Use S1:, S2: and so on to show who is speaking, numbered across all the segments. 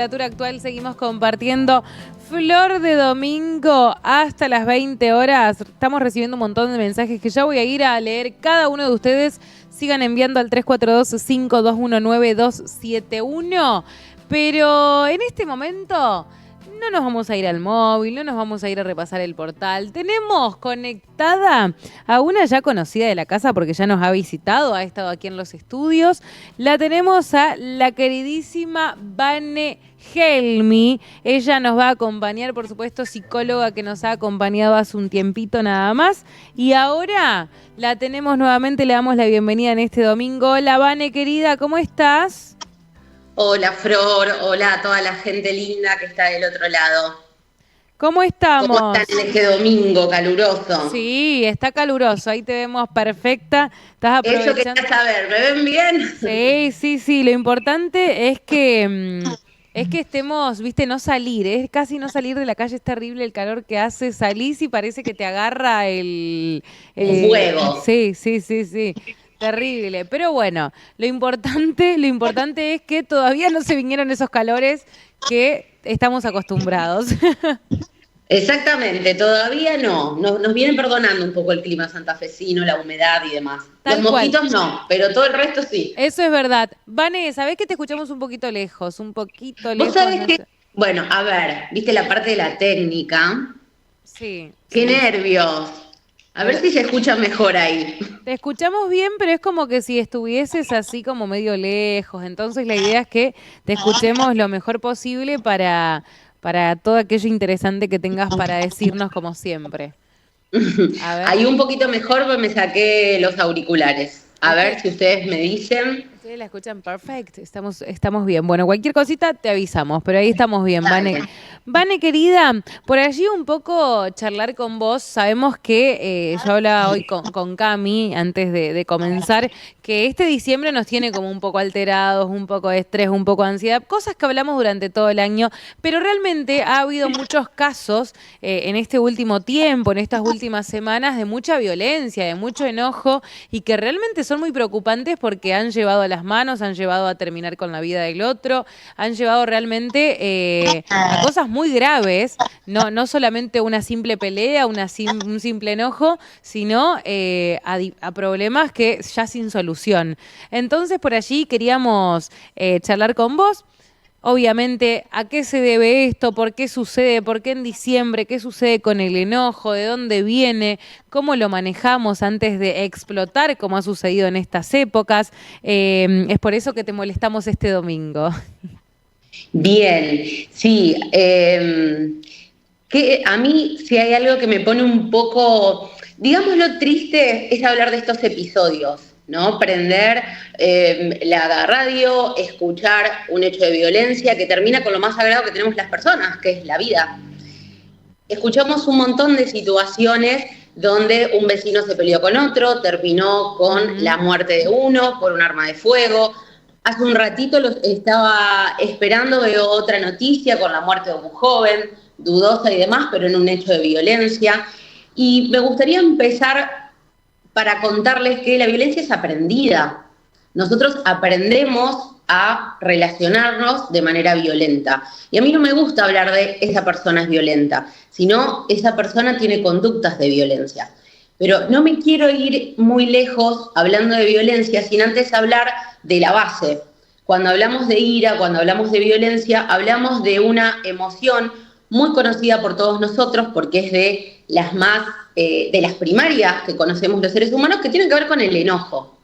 S1: Temperatura actual seguimos compartiendo flor de domingo hasta las 20 horas. Estamos recibiendo un montón de mensajes que ya voy a ir a leer cada uno de ustedes. Sigan enviando al 342-521-9271. Pero en este momento no nos vamos a ir al móvil, no nos vamos a ir a repasar el portal. Tenemos conectada a una ya conocida de la casa porque ya nos ha visitado, ha estado aquí en los estudios. La tenemos a la queridísima Vane Helmi. Ella nos va a acompañar, por supuesto, psicóloga que nos ha acompañado hace un tiempito nada más. Y ahora la tenemos nuevamente, le damos la bienvenida en este domingo. Hola, Vane, querida, ¿cómo estás?
S2: Hola, Flor, hola a toda la gente linda que está del otro lado.
S1: ¿Cómo estamos?
S2: ¿Cómo están en este domingo caluroso?
S1: Sí, está caluroso, ahí te vemos perfecta. Estás aprovechando.
S2: Eso quería saber, ¿me ven bien?
S1: Sí, lo importante es que estemos, viste, no salir, es casi no salir de la calle, es terrible el calor que hace, salís y parece que te agarra
S2: Un fuego.
S1: Sí, terrible, pero bueno, lo importante es que todavía no se vinieron esos calores que estamos acostumbrados.
S2: Exactamente, todavía no. Nos vienen perdonando un poco el clima santafesino, la humedad y demás.
S1: Tal
S2: Los
S1: cual.
S2: mosquitos no, pero todo el resto sí.
S1: Eso es verdad. Vane, ¿sabés que te escuchamos un poquito lejos?
S2: Vos sabés que, bueno, a ver, viste la parte de la técnica.
S1: Sí.
S2: Qué nervios. A ver si se escucha mejor ahí.
S1: Te escuchamos bien, pero es como que si estuvieses así como medio lejos. Entonces la idea es que te escuchemos lo mejor posible para todo aquello interesante que tengas para decirnos como siempre.
S2: A ver. Ahí un poquito mejor, pues me saqué los auriculares. A ver si ustedes me dicen.
S1: Ustedes la escuchan perfecto, estamos bien. Bueno, cualquier cosita te avisamos, pero ahí estamos bien, Vane. Vane, querida, por allí un poco charlar con vos. Sabemos que yo hablaba hoy con Cami antes de comenzar, que este diciembre nos tiene como un poco alterados, un poco de estrés, un poco de ansiedad, cosas que hablamos durante todo el año, pero realmente ha habido muchos casos en este último tiempo, en estas últimas semanas, de mucha violencia, de mucho enojo, y que realmente son muy preocupantes porque han llevado a las manos, han llevado a terminar con la vida del otro, han llevado realmente a cosas muy graves, no solamente una simple pelea, un simple enojo, sino a problemas que ya sin solución. Entonces por allí queríamos charlar con vos. Obviamente, ¿a qué se debe esto? ¿Por qué sucede? ¿Por qué en diciembre? ¿Qué sucede con el enojo? ¿De dónde viene? ¿Cómo lo manejamos antes de explotar, como ha sucedido en estas épocas? Es por eso que te molestamos este domingo.
S2: Bien, sí. Que a mí, si hay algo que me pone un poco, digámoslo, triste, es hablar de estos episodios, ¿no? Prender la radio, escuchar un hecho de violencia que termina con lo más sagrado que tenemos las personas, que es la vida. Escuchamos un montón de situaciones donde un vecino se peleó con otro, terminó con la muerte de uno por un arma de fuego. Hace un ratito lo estaba esperando, veo otra noticia con la muerte de un joven, dudosa y demás, pero en un hecho de violencia. Y me gustaría empezar para contarles que la violencia es aprendida. Nosotros aprendemos a relacionarnos de manera violenta. Y a mí no me gusta hablar de esa persona es violenta, sino esa persona tiene conductas de violencia. Pero no me quiero ir muy lejos hablando de violencia sin antes hablar de la base. Cuando hablamos de ira, cuando hablamos de violencia, hablamos de una emoción muy conocida por todos nosotros porque es de las primarias que conocemos los seres humanos, que tienen que ver con el enojo.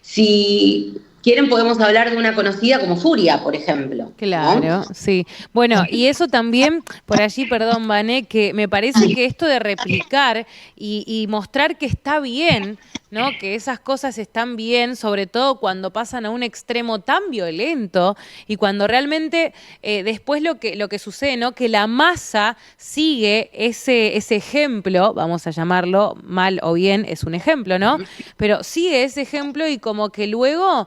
S2: Si quieren podemos hablar de una conocida como furia, por ejemplo.
S1: Claro,
S2: ¿no?
S1: Sí. Bueno, y eso también, por allí, perdón, Vane, que me parece que esto de replicar y mostrar que está bien, ¿no? Que esas cosas están bien, sobre todo cuando pasan a un extremo tan violento y cuando realmente después lo que sucede, ¿no? Que la masa sigue ese ejemplo, vamos a llamarlo mal o bien, es un ejemplo, ¿no? Pero sigue ese ejemplo y como que luego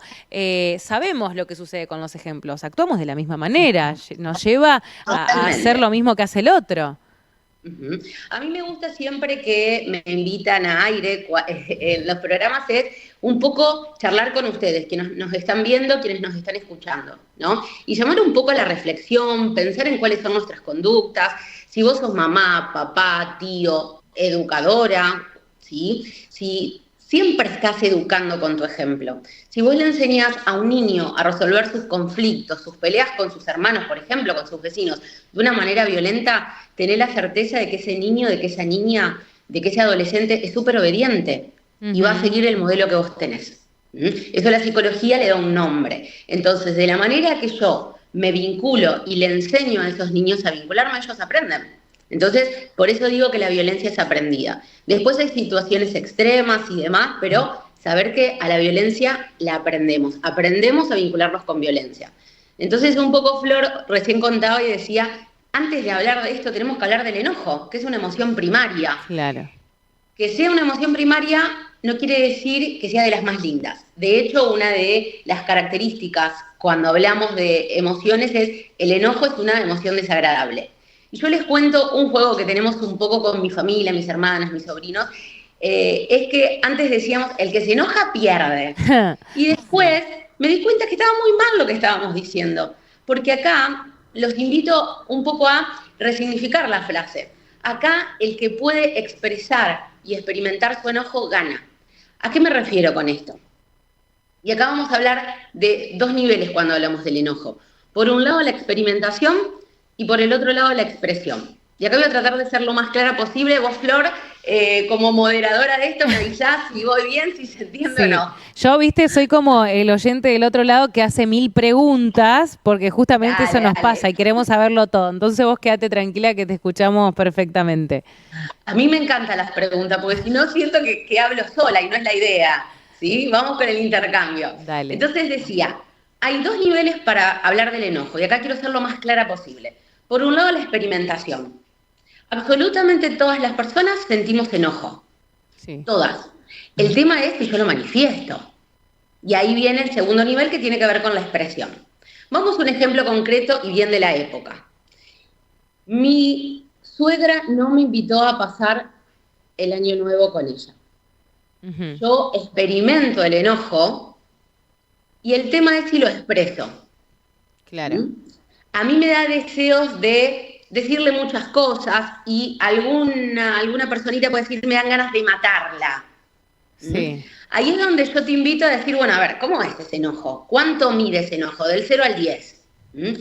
S1: sabemos lo que sucede con los ejemplos, actuamos de la misma manera, nos lleva a hacer lo mismo que hace el otro.
S2: Ujú. A mí me gusta siempre que me invitan a aire en los programas es un poco charlar con ustedes, que nos están viendo, quienes nos están escuchando, ¿no? Y llamar un poco a la reflexión, pensar en cuáles son nuestras conductas, si vos sos mamá, papá, tío, educadora, ¿sí? Si siempre estás educando con tu ejemplo. Si vos le enseñás a un niño a resolver sus conflictos, sus peleas con sus hermanos, por ejemplo, con sus vecinos, de una manera violenta, tener la certeza de que ese niño, de que esa niña, de que ese adolescente es súper obediente y va a
S1: Ujú.
S2: seguir el modelo que vos tenés. ¿Mm? Eso la psicología le da un nombre. Entonces, de la manera que yo me vinculo y le enseño a esos niños a vincularme, ellos aprenden. Entonces, por eso digo que la violencia es aprendida. Después hay situaciones extremas y demás, pero saber que a la violencia la aprendemos. Aprendemos a vincularnos con violencia. Entonces, un poco Flor recién contaba y decía, antes de hablar de esto tenemos que hablar del enojo, que es una emoción primaria.
S1: Claro.
S2: Que sea una emoción primaria no quiere decir que sea de las más lindas. De hecho, una de las características cuando hablamos de emociones es el enojo es una emoción desagradable. Y yo les cuento un juego que tenemos un poco con mi familia, mis hermanas, mis sobrinos, es que antes decíamos, el que se enoja pierde. Y
S1: Sí.
S2: después me di cuenta que estaba muy mal lo que estábamos diciendo, porque acá los invito un poco a resignificar la frase. Acá el que puede expresar y experimentar su enojo gana. ¿A qué me refiero con esto? Y acá vamos a hablar de dos niveles cuando hablamos del enojo. Por un lado la experimentación y por el otro lado la expresión. Y acá voy a tratar de ser lo más clara posible. Vos, Flor, como moderadora de esto, me avisás si voy bien, si se entiende o
S1: Sí,
S2: no.
S1: yo, viste, soy como el oyente del otro lado que hace 1000 preguntas, porque justamente eso
S2: Dale,
S1: nos
S2: dale.
S1: pasa y queremos saberlo todo. Entonces vos quédate tranquila que te escuchamos perfectamente.
S2: A mí me encantan las preguntas, porque si no siento que hablo sola y no es la idea. ¿Sí? Vamos con el intercambio.
S1: Dale.
S2: Entonces decía, hay dos niveles para hablar del enojo, y acá quiero ser lo más clara posible. Por un lado, la experimentación. Absolutamente todas las personas sentimos enojo.
S1: Sí.
S2: Todas. El tema es que yo lo manifiesto. Y ahí viene el segundo nivel que tiene que ver con la expresión. Vamos a un ejemplo concreto y bien de la época. Mi suegra no me invitó a pasar el año nuevo con ella.
S1: Ujú.
S2: Yo experimento el enojo y el tema es si lo expreso.
S1: Claro.
S2: ¿Mm? A mí me da deseos de decirle muchas cosas y alguna personita puede decir me dan ganas de matarla. ¿Mm?
S1: Sí.
S2: Ahí es donde yo te invito a decir, bueno, a ver, ¿cómo es ese enojo? ¿Cuánto mide ese enojo? Del 0 al 10. ¿Mm?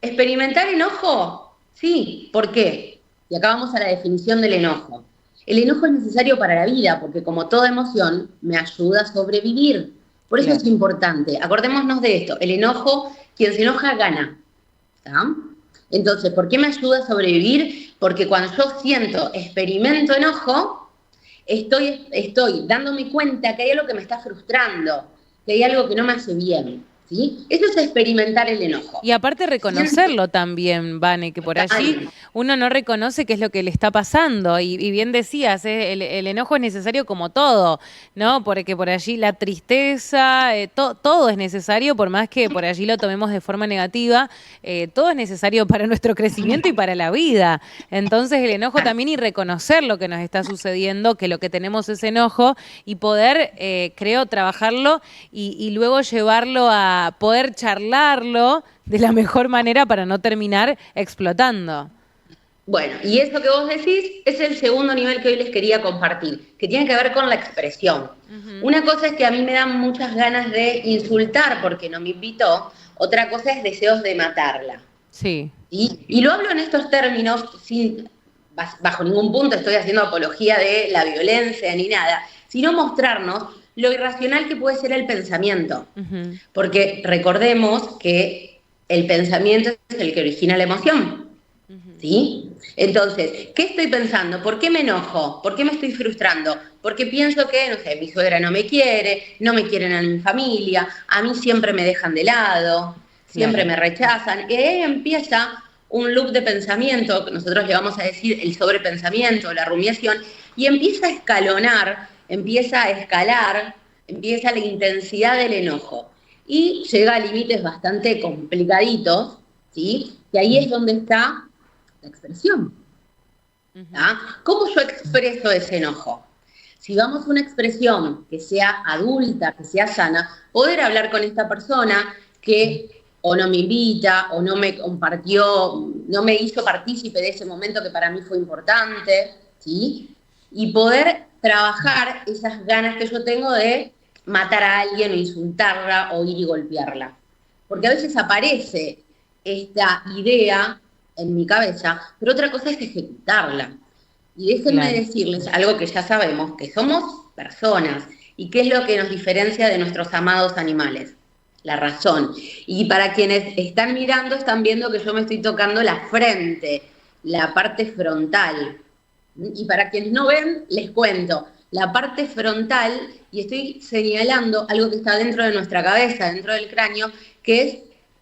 S2: ¿Experimentar enojo? Sí. ¿Por qué? Y acá vamos a la definición del enojo. El enojo es necesario para la vida porque como toda emoción me ayuda a sobrevivir. Por eso es
S1: Claro.
S2: importante. Acordémonos de esto. El enojo, quien se enoja gana. ¿Está? Entonces, ¿por qué me ayuda a sobrevivir? Porque cuando yo siento, experimento enojo, estoy dándome cuenta que hay algo que me está frustrando, que hay algo que no me hace bien. ¿Sí? Eso es experimentar el enojo.
S1: Y aparte
S2: Siento,
S1: reconocerlo también, Vane, que por allí
S2: total,
S1: uno no reconoce qué es lo que le está pasando. Y bien decías, el enojo es necesario como todo, ¿no? Porque por allí la tristeza, todo es necesario, por más que por allí lo tomemos de forma negativa, todo es necesario para nuestro crecimiento y para la vida. Entonces el enojo también y reconocer lo que nos está sucediendo, que lo que tenemos es enojo y poder, creo, trabajarlo y luego llevarlo a poder charlarlo de la mejor manera para no terminar explotando.
S2: bueno, y eso que vos decís es el segundo nivel que hoy les quería compartir, que tiene que ver con la expresión.
S1: Ujú.
S2: Una cosa es que a mí me dan muchas ganas de insultar porque no me invitó, otra cosa es deseos de matarla.
S1: Sí,
S2: ¿Sí? Y lo hablo en estos términos, sin, bajo ningún punto estoy haciendo apología de la violencia ni nada, sino mostrarnos lo irracional que puede ser el pensamiento.
S1: ujú,
S2: Porque recordemos que el pensamiento es el que origina la emoción.
S1: ujú,
S2: ¿Sí? Entonces, ¿qué estoy pensando? ¿Por qué me enojo? ¿Por qué me estoy frustrando? Porque pienso que, no sé, mi suegra no me quiere, no me quieren a mi familia, a mí siempre me dejan de lado, siempre
S1: claro.
S2: me rechazan. Y ahí empieza un loop de pensamiento, que nosotros le vamos a decir el sobrepensamiento, la rumiación, y empieza a escalonar, empieza a escalar, empieza la intensidad del enojo. Y llega a límites bastante complicaditos, ¿sí? Y ahí es donde está la expresión. ¿tá? ¿Cómo yo expreso ese enojo? Si vamos a una expresión que sea adulta, que sea sana, poder hablar con esta persona que o no me invita, o no me compartió, no me hizo partícipe de ese momento que para mí fue importante, ¿sí? Y poder trabajar esas ganas que yo tengo de matar a alguien o insultarla o ir y golpearla. Porque a veces aparece esta idea en mi cabeza, pero otra cosa es ejecutarla. Y déjenme decirles algo que ya sabemos, que somos personas. ¿Y qué es lo que nos diferencia de nuestros amados animales? La razón. Y para quienes están mirando, están viendo que yo me estoy tocando la frente, la parte frontal. Y para quienes no ven, les cuento. La parte frontal, y estoy señalando algo que está dentro de nuestra cabeza, dentro del cráneo, que es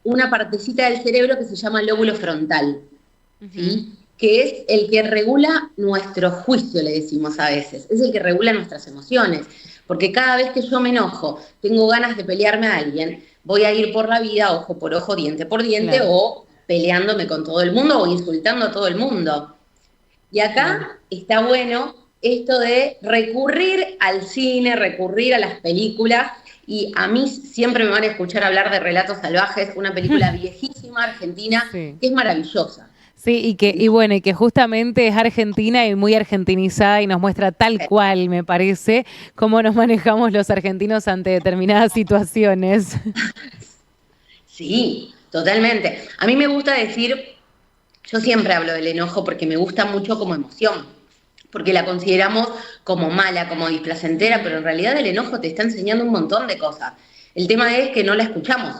S2: una partecita del cerebro que se llama lóbulo frontal. ¿Sí? Que es el que regula nuestro juicio, le decimos a veces, es el que regula nuestras emociones, porque cada vez que yo me enojo, tengo ganas de pelearme a alguien, voy a ir por la vida ojo por ojo, diente por diente, o peleándome con todo el mundo o insultando a todo el mundo. Y acá está bueno esto de recurrir al cine, recurrir a las películas, y a mí siempre me van a escuchar hablar de Relatos Salvajes, una película viejísima, argentina, que es maravillosa.
S1: Sí, y que justamente es argentina y muy argentinizada y nos muestra tal cual, me parece, cómo nos manejamos los argentinos ante determinadas situaciones.
S2: Sí, totalmente. A mí me gusta decir, yo siempre hablo del enojo porque me gusta mucho como emoción, porque la consideramos como mala, como displacentera, pero en realidad el enojo te está enseñando un montón de cosas. El tema es que no la escuchamos.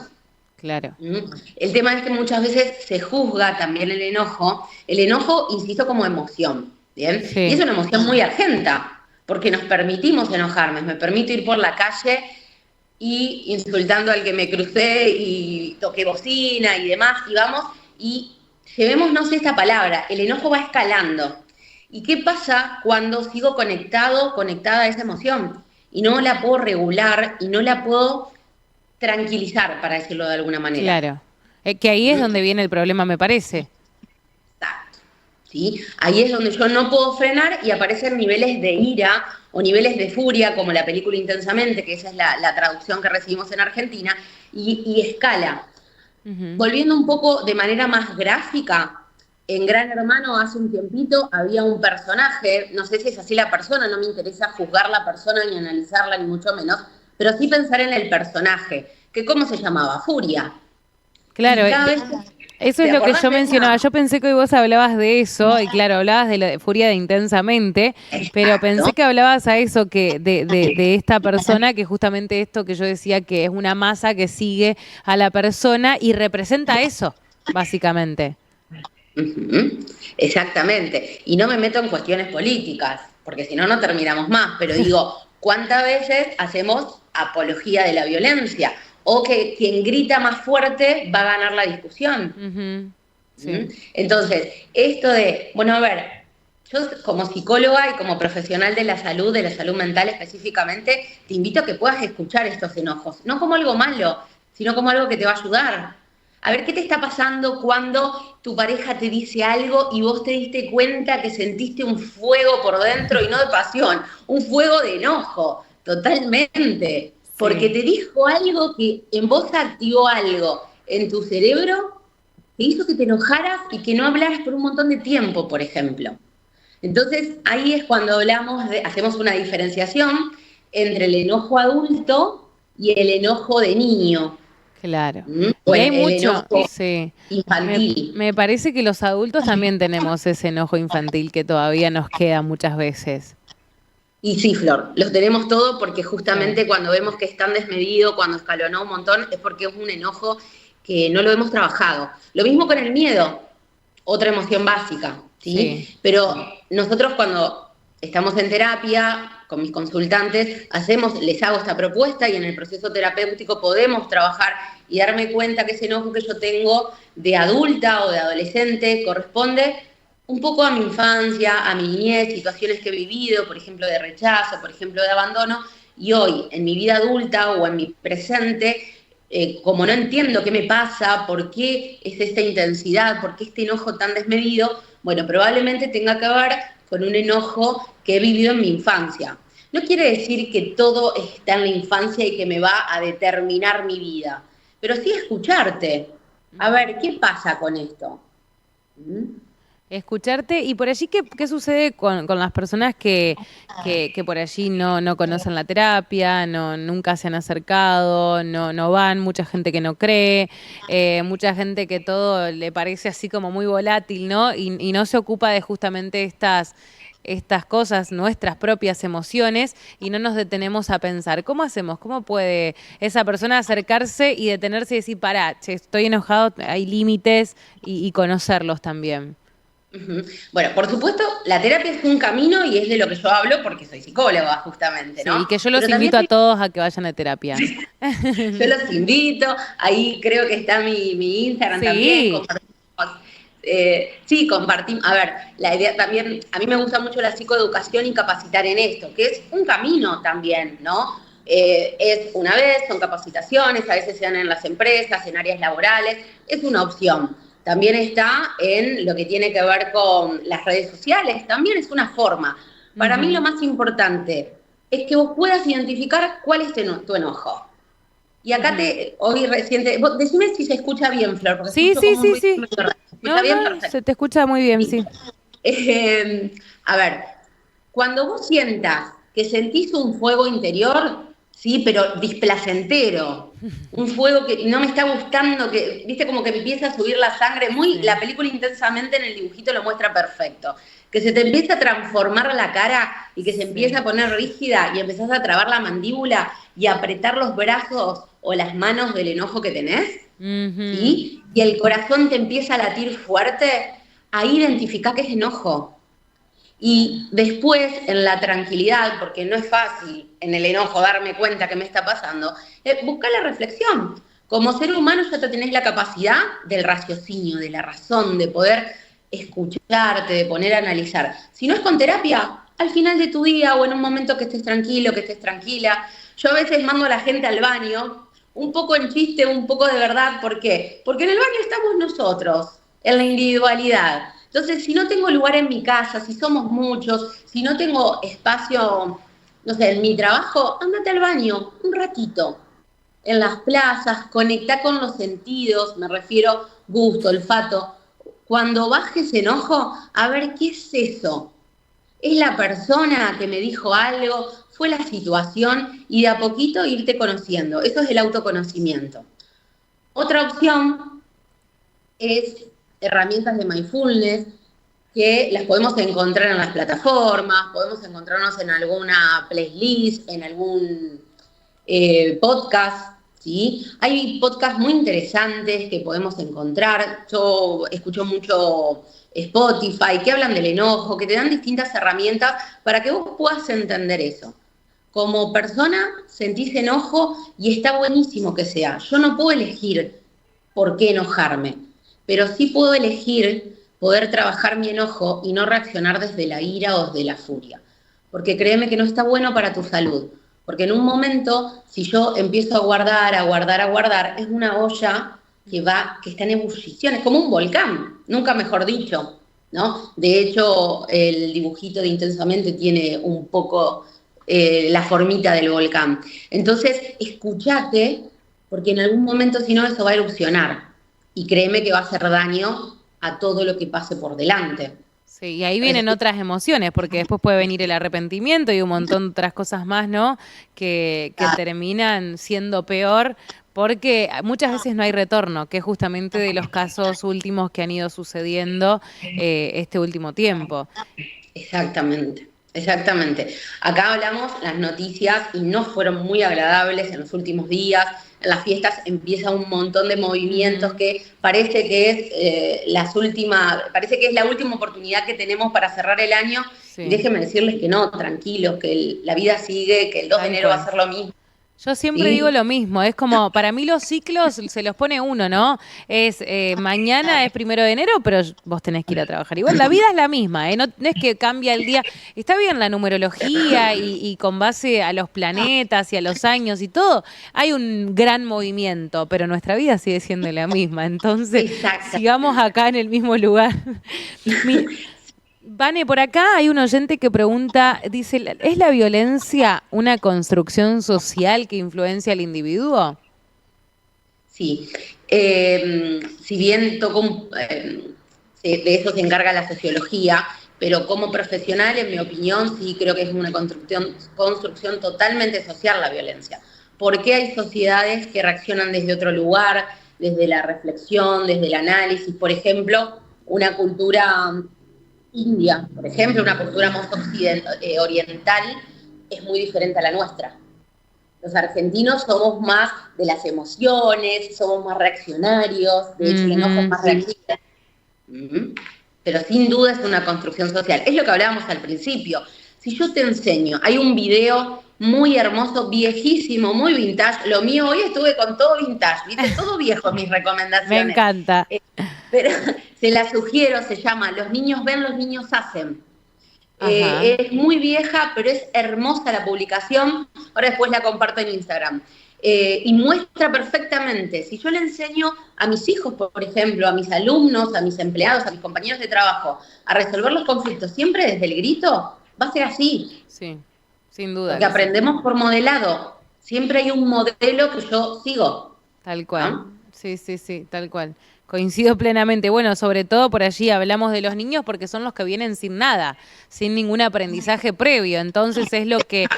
S1: Claro.
S2: El tema es que muchas veces se juzga también el enojo, insisto, como emoción, ¿bien? Sí. Y es una emoción muy argenta, porque nos permitimos enojarnos, me permito ir por la calle y insultando al que me crucé y toqué bocina y demás, y vamos, y llevémonos esta palabra, el enojo va escalando. ¿Y qué pasa cuando sigo conectada a esa emoción? Y no la puedo regular, y no la puedo tranquilizar, para decirlo de alguna manera.
S1: Claro. Que ahí es donde viene el problema, me parece.
S2: Exacto. ¿Sí? Ahí es donde yo no puedo frenar y aparecen niveles de ira o niveles de furia, como la película Intensamente, que esa es la traducción que recibimos en Argentina, y escala. Volviendo un poco de manera más gráfica, en Gran Hermano hace un tiempito había un personaje, no sé si es así la persona, no me interesa juzgar la persona ni analizarla, ni mucho menos, pero sí pensar en el personaje, que ¿cómo se llamaba? Furia.
S1: Claro, eso es lo que yo mencionaba. Yo pensé que hoy vos hablabas de eso, y claro, hablabas de la furia de Intensamente, pero pensé que hablabas a eso, que de esta persona, que justamente esto que yo decía, que es una masa que sigue a la persona y representa eso, básicamente.
S2: Exactamente. Y no me meto en cuestiones políticas, porque si no, no terminamos más. Pero digo, ¿cuántas veces hacemos apología de la violencia? O que quien grita más fuerte va a ganar la discusión. Sí. Entonces, esto de, bueno, a ver, yo como psicóloga y como profesional de la salud mental específicamente, te invito a que puedas escuchar estos enojos, no como algo malo, sino como algo que te va a ayudar. A ver, ¿qué te está pasando cuando tu pareja te dice algo y vos te diste cuenta que sentiste un fuego por dentro, y no de pasión, un fuego de enojo, totalmente? Porque te dijo algo que en vos activó algo en tu cerebro que hizo que te enojaras y que no hablaras por un montón de tiempo, por ejemplo. Entonces, ahí es cuando hacemos una diferenciación entre el enojo adulto y el enojo de niño.
S1: Claro.
S2: O
S1: y hay
S2: el
S1: mucho,
S2: infantil.
S1: Me parece que los adultos también tenemos ese enojo infantil que todavía nos queda muchas veces.
S2: Y sí, Flor, los tenemos todos, porque justamente cuando vemos que es tan desmedido, cuando escalonó un montón, es porque es un enojo que no lo hemos trabajado. Lo mismo con el miedo, otra emoción básica, ¿sí? Pero nosotros cuando estamos en terapia, con mis consultantes, les hago esta propuesta, y en el proceso terapéutico podemos trabajar y darme cuenta que ese enojo que yo tengo de adulta o de adolescente corresponde un poco a mi infancia, a mi niñez, situaciones que he vivido, por ejemplo, de rechazo, por ejemplo, de abandono, y hoy, en mi vida adulta o en mi presente, como no entiendo qué me pasa, por qué es esta intensidad, por qué este enojo tan desmedido, Bueno, probablemente tenga que ver con un enojo que he vivido en mi infancia. No quiere decir que todo está en la infancia y que me va a determinar mi vida, pero sí escucharte. A ver, ¿qué pasa con esto? ¿Mm?
S1: Escucharte, y por allí, ¿qué sucede con las personas que por allí no conocen la terapia, nunca se han acercado, no van, mucha gente que no cree, mucha gente que todo le parece así como muy volátil, ¿no? Y no se ocupa de justamente estas cosas, nuestras propias emociones, y no nos detenemos a pensar, ¿cómo hacemos? ¿Cómo puede esa persona acercarse y detenerse y decir, pará, che, estoy enojado, hay límites, y conocerlos también?
S2: Ujú. Bueno, por supuesto, la terapia es un camino y es de lo que yo hablo porque soy psicóloga, justamente,
S1: Sí, y
S2: ¿no?
S1: que yo los
S2: Pero también
S1: invito a todos a que vayan a terapia.
S2: yo los invito, ahí creo que está mi Instagram también,
S1: Sí,
S2: compartimos, sí, compartimos, a ver, la idea también, a mí me gusta mucho la psicoeducación y capacitar en esto, que es un camino también, ¿no? Es una vez, son capacitaciones, a veces se dan en las empresas, en áreas laborales, es una opción. También está en lo que tiene que ver con las redes sociales, también es una forma. Para mí lo
S1: ujú.
S2: más importante es que vos puedas identificar cuál es tu enojo. Y acá
S1: Ujú.
S2: hoy reciente, vos decime si se escucha bien, Flor, porque
S1: Sí,
S2: escucho
S1: sí,
S2: como un
S1: sí,
S2: ruido
S1: sí.
S2: medio raro. ¿Se escucha
S1: No,
S2: bien?
S1: no,
S2: Perfecto.
S1: se te escucha muy bien,
S2: Sí.
S1: sí.
S2: A ver, cuando vos sientas que sentís un fuego interior, sí, pero displacentero, un fuego que no me está gustando, que, viste, como que me empieza a subir la sangre, la
S1: Sí.
S2: película Intensamente en el dibujito lo muestra perfecto, que se te empieza a transformar la cara y que se empieza
S1: Sí.
S2: a poner rígida y empezás a trabar la mandíbula y a apretar los brazos o las manos del enojo que tenés,
S1: Ujú.
S2: ¿sí? Y el corazón te empieza a latir fuerte, ahí identificá que es enojo. Y después, en la tranquilidad, porque no es fácil en el enojo darme cuenta que me está pasando, buscar la reflexión. Como ser humano ya te tenés la capacidad del raciocinio, de la razón, de poder escucharte, de poner a analizar. Si no es con terapia, al final de tu día o en un momento que estés tranquilo, que estés tranquila. Yo a veces mando a la gente al baño, un poco en chiste, un poco de verdad. ¿Por qué? Porque en el baño estamos nosotros, en la individualidad. Entonces, si no tengo lugar en mi casa, si somos muchos, si no tengo espacio, no sé, en mi trabajo, ándate al baño un ratito. En las plazas, conecta con los sentidos, me refiero gusto, olfato. Cuando bajes enojo, a ver qué es eso. ¿Es la persona que me dijo algo? ¿Fue la situación? Y de a poquito irte conociendo. Eso es el autoconocimiento. Otra opción es herramientas de mindfulness que las podemos encontrar en las plataformas, podemos encontrarnos en alguna playlist, en algún podcast, ¿sí? Hay podcasts muy interesantes que podemos encontrar. Yo escucho mucho Spotify, que hablan del enojo, que te dan distintas herramientas para que vos puedas entender eso. Como persona sentís enojo y está buenísimo que sea. Yo no puedo elegir por qué enojarme, pero sí puedo elegir poder trabajar mi enojo y no reaccionar desde la ira o desde la furia. Porque créeme que no está bueno para tu salud. Porque en un momento, si yo empiezo a guardar, a guardar, a guardar, es una olla que está en ebullición, es como un volcán, nunca mejor dicho, ¿no? De hecho, el dibujito de Intensamente tiene un poco la formita del volcán. Entonces, escúchate, porque en algún momento, si no, eso va a erupcionar. Y créeme que va a hacer daño a todo lo que pase por delante.
S1: Sí, y ahí
S2: Por eso,
S1: vienen otras emociones, porque después puede venir el arrepentimiento y un montón de otras cosas más, ¿no? Que terminan siendo peor, porque muchas veces no hay retorno, que es justamente de los casos últimos que han ido sucediendo este último tiempo.
S2: exactamente, exactamente. Acá hablamos las noticias y no fueron muy agradables en los últimos días. En las fiestas empieza un montón de movimientos
S1: Ujú.
S2: que parece que es parece que es la última oportunidad que tenemos para cerrar el año. Y
S1: Sí,
S2: déjenme decirles que no, tranquilos, que la vida sigue, que el 2 de
S1: tal
S2: enero va a
S1: cual.
S2: ser lo mismo.
S1: Yo siempre digo
S2: ¿sí?
S1: lo mismo, es como, para mí los ciclos se los pone uno, ¿no? Es mañana es 1 de enero, pero vos tenés que ir a trabajar. Igual la vida es la misma, ¿eh? No, no es que cambia el día. Está bien la numerología y con base a los planetas y a los años y todo, hay un gran movimiento, pero nuestra vida sigue siendo la misma. Entonces,
S2: Exacto.
S1: sigamos acá en el mismo lugar. Mi- Vane, por acá hay un oyente que pregunta, dice, ¿es la violencia una construcción social que influencia al individuo?
S2: Sí, si bien de eso se encarga la sociología, pero como profesional, en mi opinión, sí creo que es una construcción totalmente social la violencia. ¿Por qué hay sociedades que reaccionan desde otro lugar, desde la reflexión, desde el análisis? Por ejemplo, una cultura india, por ejemplo, una cultura más oriental, es muy diferente a la nuestra. Los argentinos somos más de las emociones, somos más reaccionarios, de hecho el enojo es
S1: Ujú.
S2: más reactivo. Uh-huh. Pero sin duda es una construcción social. Es lo que hablábamos al principio. Si yo te enseño, hay un video muy hermoso, viejísimo, muy vintage. Lo mío hoy estuve con todo vintage, ¿viste? Todo viejo mis
S1: Me
S2: recomendaciones.
S1: encanta.
S2: Eh, pero se la sugiero, se llama Los niños ven, los niños hacen.
S1: Ajá.
S2: Es muy vieja, pero es hermosa la publicación. Ahora después la comparto en Instagram. Y muestra perfectamente, si yo le enseño a mis hijos, por ejemplo, a mis alumnos, a mis empleados, a mis compañeros de trabajo, a resolver los conflictos siempre desde el grito, va a ser así,
S1: Sí, sin duda
S2: porque
S1: que sí.
S2: aprendemos por modelado. Siempre hay un modelo que yo sigo,
S1: Tal cual.
S2: ¿no?
S1: Sí, sí, sí, tal cual. Coincido plenamente. Bueno, sobre todo por allí hablamos de los niños porque son los que vienen sin nada, sin ningún aprendizaje previo. Entonces es lo que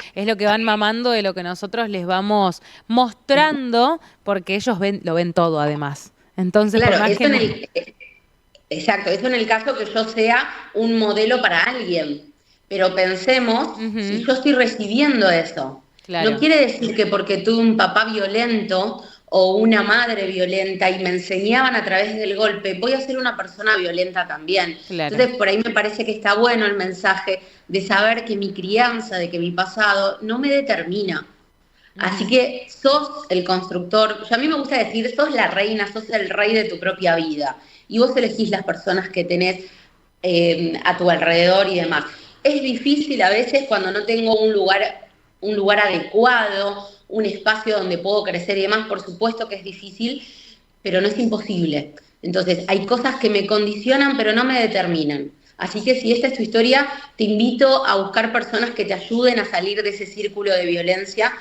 S1: van mamando de lo que nosotros les vamos mostrando, porque ellos lo ven todo además. Entonces, por
S2: Claro,
S1: más que no.
S2: exacto, eso en el caso que yo sea un modelo para alguien. Pero pensemos si
S1: Ujú,
S2: yo estoy recibiendo eso. No
S1: claro,
S2: quiere decir que porque tuve un papá violento o una madre violenta y me enseñaban a través del golpe, voy a ser una persona violenta también.
S1: claro.
S2: Entonces, por ahí me parece que está bueno el mensaje de saber que mi crianza, de que mi pasado no me determina. Así
S1: Ujú,
S2: que sos el constructor, a mí me gusta decir, sos la reina, sos el rey de tu propia vida. Y vos elegís las personas que tenés a tu alrededor y demás. Es difícil a veces cuando no tengo un lugar adecuado, un espacio donde puedo crecer y demás, por supuesto que es difícil, pero no es imposible. Entonces, hay cosas que me condicionan, pero no me determinan. Así que si esta es tu historia, te invito a buscar personas que te ayuden a salir de ese círculo de violencia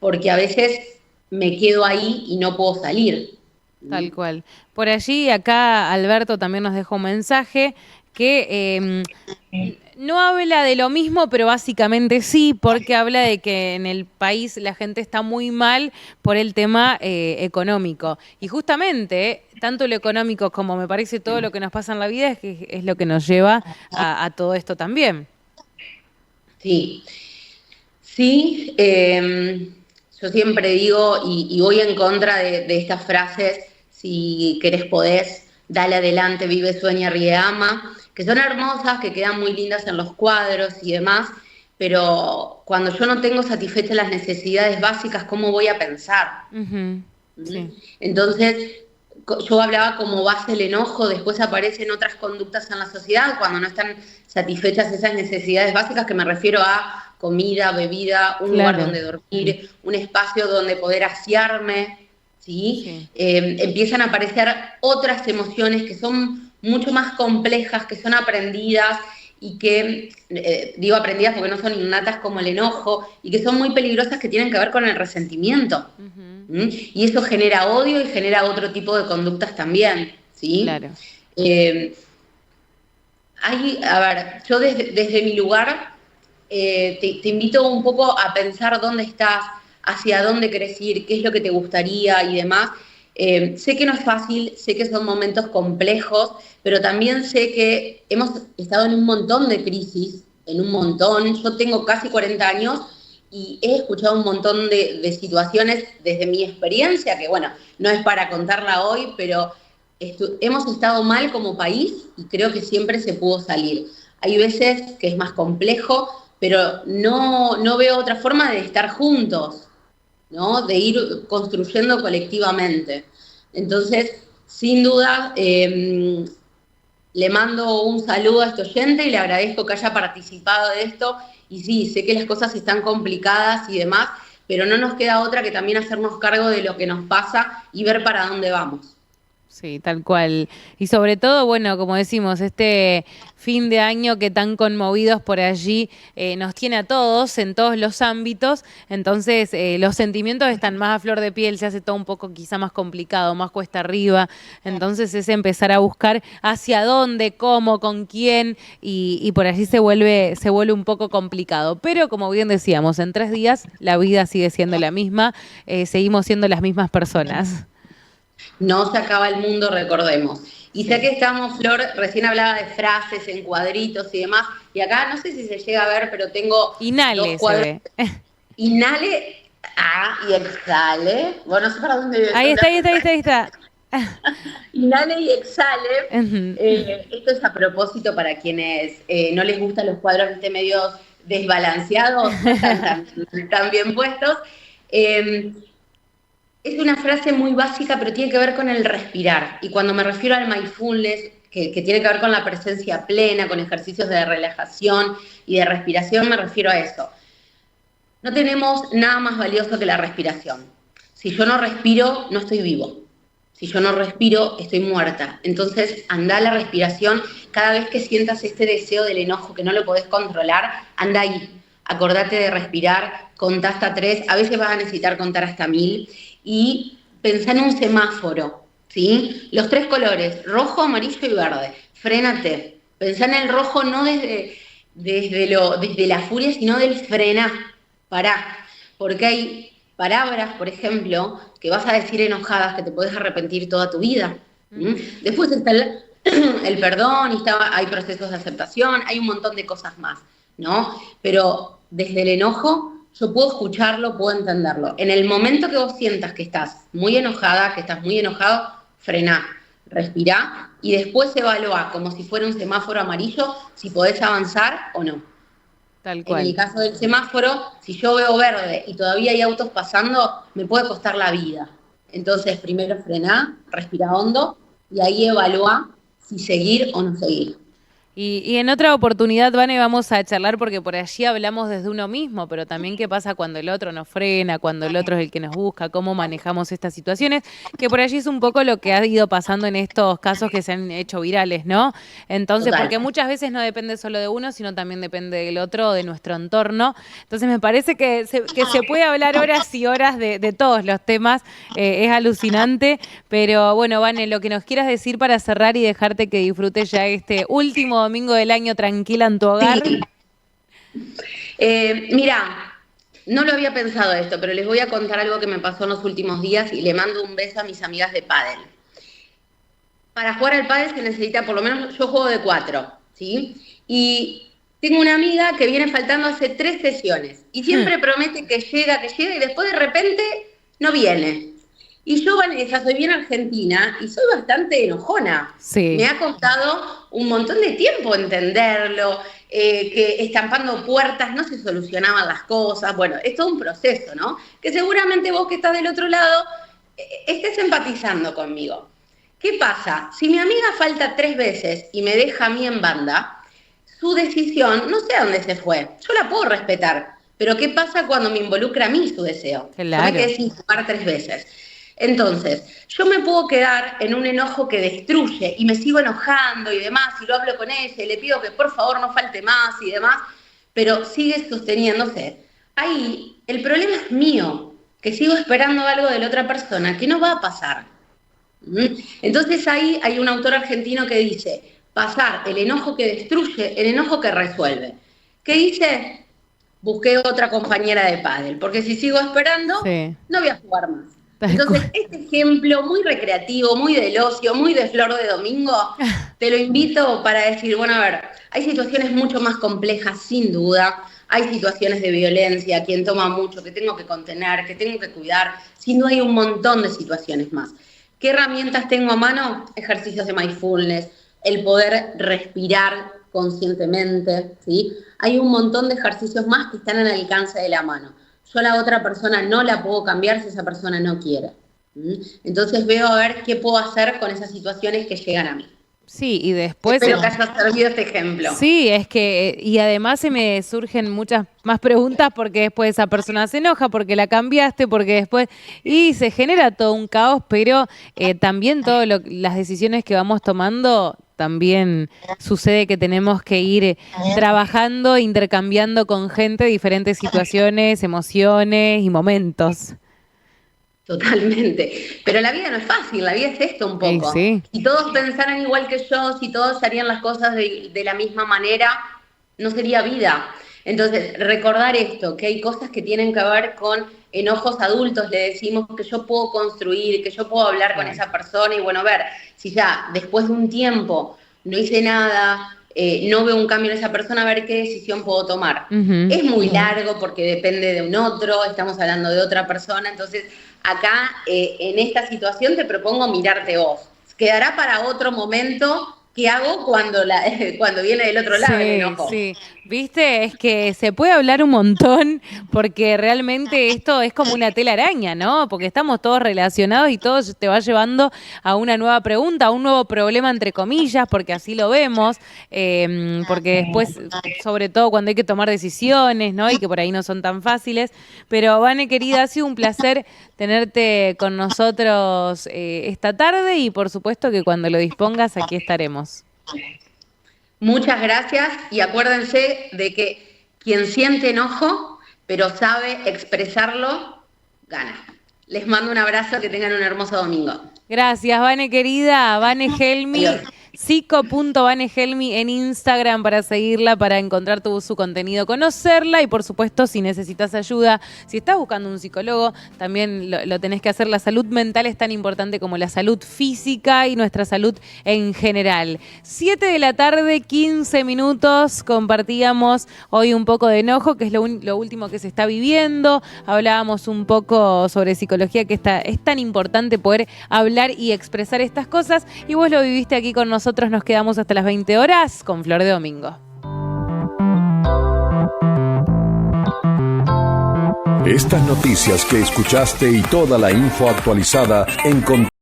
S2: porque a veces me quedo ahí y no puedo salir. ¿Mm?
S1: tal cual. Por allí, acá Alberto también nos dejó un mensaje que no habla de lo mismo, pero básicamente sí, porque habla de que en el país la gente está muy mal por el tema económico. Y justamente, tanto lo económico como me parece todo lo que nos pasa en la vida es lo que nos lleva a todo esto también.
S2: Sí, sí, yo siempre digo y voy en contra de estas frases, si querés podés, dale adelante, vive, sueña, ríe, ama, que son hermosas, que quedan muy lindas en los cuadros y demás, pero cuando yo no tengo satisfechas las necesidades básicas, ¿cómo voy a pensar?
S1: Ujú,
S2: ¿Mm?
S1: sí,
S2: Entonces, yo hablaba como base el enojo, después aparecen otras conductas en la sociedad cuando no están satisfechas esas necesidades básicas, que me refiero a comida, bebida, un lugar
S1: claro,
S2: donde dormir, un espacio donde poder asearme, ¿sí?
S1: sí.
S2: Empiezan a aparecer otras emociones que son mucho más complejas, que son aprendidas y que, digo aprendidas porque no son innatas como el enojo, y que son muy peligrosas, que tienen que ver con el resentimiento.
S1: Ujú,
S2: ¿Mm? Y eso genera odio y genera otro tipo de conductas también, ¿sí?
S1: claro.
S2: Eh, a ver, yo desde mi lugar te invito un poco a pensar dónde estás, hacia dónde querés ir, qué es lo que te gustaría y demás. Sé que no es fácil, sé que son momentos complejos, pero también sé que hemos estado en un montón de crisis, en un montón. Yo tengo casi 40 años y he escuchado un montón de situaciones desde mi experiencia, que bueno, no es para contarla hoy, pero hemos estado mal como país y creo que siempre se pudo salir. Hay veces que es más complejo, pero no veo otra forma de estar juntos. ¿no? De ir construyendo colectivamente. Entonces, sin duda, le mando un saludo a este oyente y le agradezco que haya participado de esto. Y sí, sé que las cosas están complicadas y demás, pero no nos queda otra que también hacernos cargo de lo que nos pasa y ver para dónde vamos.
S1: Sí, tal cual. Y sobre todo, bueno, como decimos, este fin de año que tan conmovidos por allí nos tiene a todos en todos los ámbitos, entonces los sentimientos están más a flor de piel, se hace todo un poco quizá más complicado, más cuesta arriba, entonces es empezar a buscar hacia dónde, cómo, con quién y por allí se vuelve un poco complicado. Pero como bien decíamos, en 3 días la vida sigue siendo la misma, seguimos siendo las mismas personas.
S2: No se acaba el mundo, recordemos. Y sé
S1: Sí.
S2: que estamos, Flor, recién hablaba de frases en cuadritos y demás, y acá no sé si se llega a ver, pero tengo dos
S1: Inhale se
S2: cuadros.
S1: ve.
S2: Inhale, y exhale. Bueno, no sé para dónde
S1: Ahí
S2: son
S1: está,
S2: las
S1: ahí está, ahí está, ahí
S2: sensaciones.
S1: está.
S2: Inhale y exhale.
S1: Ujú.
S2: Esto es a propósito para quienes no les gustan los cuadros medios desbalanceados, están bien puestos. Eh, Es una frase muy básica, pero tiene que ver con el respirar. Y cuando me refiero al mindfulness, que tiene que ver con la presencia plena, con ejercicios de relajación y de respiración, me refiero a eso. No tenemos nada más valioso que la respiración. Si yo no respiro, no estoy vivo. Si yo no respiro, estoy muerta. Entonces, anda a la respiración. Cada vez que sientas este deseo del enojo que no lo podés controlar, anda ahí. Acordate de respirar, contá hasta 3. A veces vas a necesitar contar hasta 1000. Y pensá en un semáforo, ¿sí? Los 3 colores, rojo, amarillo y verde. Frénate. Pensá en el rojo no desde la furia, sino del frenar. Pará, porque hay palabras, por ejemplo, que vas a decir enojadas que te podés arrepentir toda tu vida. ¿Mm?
S1: Ujú.
S2: Después está el perdón, y hay procesos de aceptación, hay un montón de cosas más, ¿no? Pero desde el enojo yo puedo escucharlo, puedo entenderlo. En el momento que vos sientas que estás muy enojada, que estás muy enojado, frená, respirá y después evalúa como si fuera un semáforo amarillo si podés avanzar o no.
S1: Tal
S2: En el
S1: cual.
S2: caso del semáforo, si yo veo verde y todavía hay autos pasando, me puede costar la vida. Entonces, primero frená, respira hondo y ahí evalúa si seguir o no seguir.
S1: Y en otra oportunidad, Vane, vamos a charlar porque por allí hablamos desde uno mismo, pero también qué pasa cuando el otro nos frena, cuando el otro es el que nos busca, cómo manejamos estas situaciones, que por allí es un poco lo que ha ido pasando en estos casos que se han hecho virales, ¿no? Entonces,
S2: Total.
S1: porque muchas veces no depende solo de uno, sino también depende del otro, de nuestro entorno. Entonces, me parece que se puede hablar horas y horas de todos los temas, es alucinante, pero bueno, Vane, lo que nos quieras decir para cerrar y dejarte que disfrutes ya este último domingo del año tranquila en tu hogar.
S2: Sí. Mira, no lo había pensado esto, pero les voy a contar algo que me pasó en los últimos días y le mando un beso a mis amigas de pádel. Para jugar al pádel se necesita, por lo menos yo juego de 4, ¿sí? Y tengo una amiga que viene faltando hace 3 sesiones y siempre promete que llega y después de repente no viene. Y yo, Vanessa, soy bien argentina y soy bastante enojona. Me
S1: Sí,
S2: ha costado un montón de tiempo entenderlo, que estampando puertas no se solucionaban las cosas. Bueno, es todo un proceso, ¿no? Que seguramente vos que estás del otro lado estés empatizando conmigo. ¿Qué pasa? Si mi amiga falta 3 veces y me deja a mí en banda, su decisión, no sé a dónde se fue. Yo la puedo respetar. Pero ¿qué pasa cuando me involucra a mí su deseo? Yo me
S1: claro.
S2: quedé sin jugar 3 veces. Entonces, yo me puedo quedar en un enojo que destruye y me sigo enojando y demás, y lo hablo con ella y le pido que por favor no falte más y demás, pero sigue sosteniéndose. Ahí el problema es mío, que sigo esperando algo de la otra persona que no va a pasar. Entonces ahí hay un autor argentino que dice, pasar el enojo que destruye, el enojo que resuelve. ¿Qué dice? Busqué otra compañera de pádel, porque si sigo esperando,
S1: Sí,
S2: no voy a jugar más.
S1: tal
S2: Entonces,
S1: cual.
S2: este ejemplo muy recreativo, muy del ocio, muy de flor de domingo, te lo invito para decir, bueno, a ver, hay situaciones mucho más complejas, sin duda, hay situaciones de violencia, quien toma mucho, que tengo que contener, que tengo que cuidar, sin duda hay un montón de situaciones más. ¿Qué herramientas tengo a mano? Ejercicios de mindfulness, el poder respirar conscientemente, ¿sí? Hay un montón de ejercicios más que están al alcance de la mano. yo a la otra persona no la puedo cambiar si esa persona no quiere. Entonces veo a ver qué puedo hacer con esas situaciones que llegan a mí.
S1: Sí, y después...
S2: Espero que haya servido este ejemplo.
S1: Sí, es que, y además se me surgen muchas más preguntas porque después esa persona se enoja, porque la cambiaste, porque después... Y se genera todo un caos, pero también todas las decisiones que vamos tomando, también sucede que tenemos que ir trabajando, intercambiando con gente diferentes situaciones, emociones y momentos.
S2: Totalmente. Pero la vida no es fácil, la vida es esto un poco.
S1: Sí.
S2: Si todos pensaran igual que yo, si todos harían las cosas de la misma manera, no sería vida. Entonces, recordar esto, que hay cosas que tienen que ver con enojos adultos, le decimos que yo puedo construir, que yo puedo hablar con esa persona y bueno, ver si ya después de un tiempo no hice nada, no veo un cambio en esa persona, a ver qué decisión puedo tomar. Es muy largo porque depende de un otro, estamos hablando de otra persona, entonces acá en esta situación te propongo mirarte vos. Quedará para otro momento. ¿Qué hago cuando viene del otro lado el enojo?
S1: Sí, viste, es que se puede hablar un montón porque realmente esto es como una telaraña, ¿no? Porque estamos todos relacionados y todo te va llevando a una nueva pregunta, a un nuevo problema entre comillas, porque así lo vemos, porque después, sobre todo cuando hay que tomar decisiones, ¿no? Y que por ahí no son tan fáciles. Pero Vane, querida, ha sido un placer tenerte con nosotros esta tarde y por supuesto que cuando lo dispongas aquí estaremos.
S2: Muchas gracias y acuérdense de que quien siente enojo pero sabe expresarlo, gana. Les mando un abrazo, que tengan un hermoso domingo.
S1: Gracias, Vane querida, Vane Helmi. Psico.vanehelmi en Instagram para seguirla, para encontrar todo su contenido, conocerla y por supuesto si necesitas ayuda, si estás buscando un psicólogo, también lo tenés que hacer. La salud mental es tan importante como la salud física y nuestra salud en general. 7 de la tarde, 15 minutos, compartíamos hoy un poco de enojo, que es lo último que se está viviendo. Hablábamos un poco sobre psicología, que es tan importante poder hablar y expresar estas cosas, y vos lo viviste aquí con nosotros. Nos quedamos hasta las 20 horas con Flor de Domingo.
S3: Estas noticias que escuchaste y toda la info actualizada en